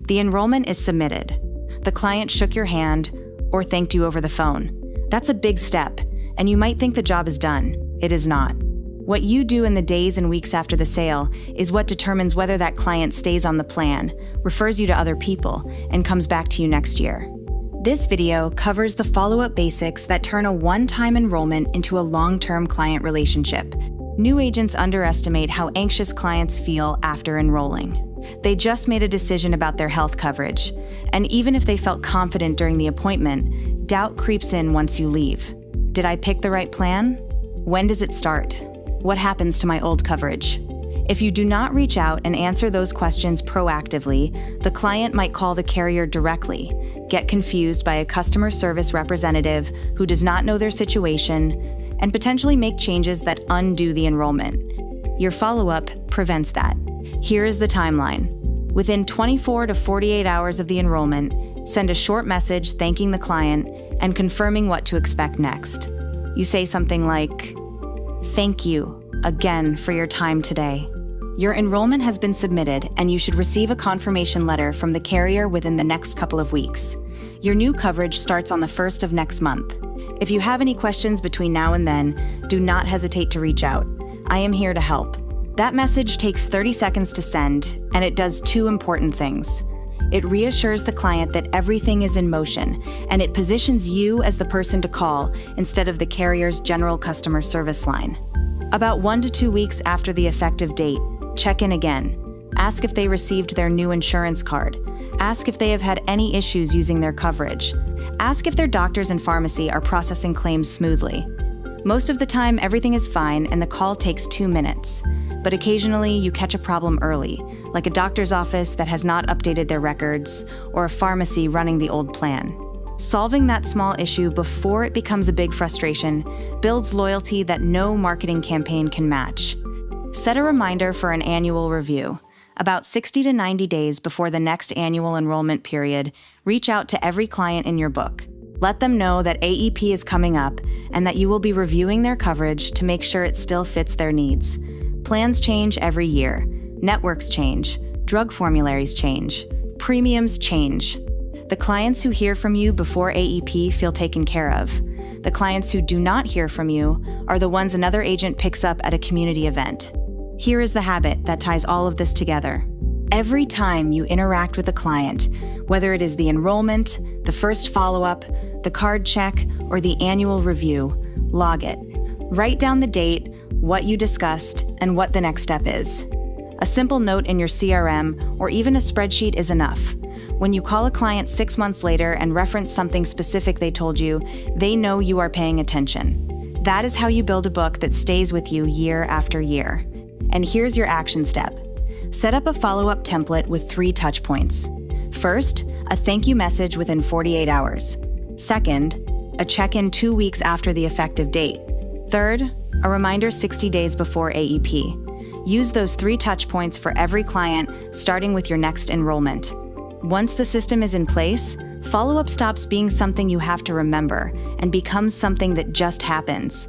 The enrollment is submitted. The client shook your hand or thanked you over the phone. That's a big step, and you might think the job is done. It is not. What you do in the days and weeks after the sale is what determines whether that client stays on the plan, refers you to other people, and comes back to you next year. This video covers the follow-up basics that turn a one-time enrollment into a long-term client relationship. New agents underestimate how anxious clients feel after enrolling. They just made a decision about their health coverage, and even if they felt confident during the appointment, doubt creeps in once you leave. Did I pick the right plan? When does it start? What happens to my old coverage? If you do not reach out and answer those questions proactively, the client might call the carrier directly, get confused by a customer service representative who does not know their situation, and potentially make changes that undo the enrollment. Your follow-up prevents that. Here is the timeline. Within 24 to 48 hours of the enrollment, send a short message thanking the client and confirming what to expect next. You say something like, "Thank you again for your time today. Your enrollment has been submitted and you should receive a confirmation letter from the carrier within the next couple of weeks. Your new coverage starts on the 1st of next month. If you have any questions between now and then, do not hesitate to reach out. I am here to help." That message takes 30 seconds to send, and it does two important things. It reassures the client that everything is in motion, and it positions you as the person to call instead of the carrier's general customer service line. About 1 to 2 weeks after the effective date, check in again. Ask if they received their new insurance card. Ask if they have had any issues using their coverage. Ask if their doctors and pharmacy are processing claims smoothly. Most of the time, everything is fine and the call takes 2 minutes. But occasionally, you catch a problem early, like a doctor's office that has not updated their records, or a pharmacy running the old plan. Solving that small issue before it becomes a big frustration builds loyalty that no marketing campaign can match. Set a reminder for an annual review. About 60 to 90 days before the next annual enrollment period, reach out to every client in your book. Let them know that AEP is coming up and that you will be reviewing their coverage to make sure it still fits their needs. Plans change every year. Networks change. Drug formularies change. Premiums change. The clients who hear from you before AEP feel taken care of. The clients who do not hear from you are the ones another agent picks up at a community event. Here is the habit that ties all of this together. Every time you interact with a client, whether it is the enrollment, the first follow-up, the card check, or the annual review, log it. Write down the date, what you discussed, and what the next step is. A simple note in your CRM or even a spreadsheet is enough. When you call a client 6 months later and reference something specific they told you, they know you are paying attention. That is how you build a book that stays with you year after year. And here's your action step. Set up a follow-up template with 3 touch points. First, a thank you message within 48 hours. Second, a check-in 2 weeks after the effective date. Third, a reminder 60 days before AEP. Use those 3 touch points for every client, starting with your next enrollment. Once the system is in place, follow-up stops being something you have to remember and becomes something that just happens.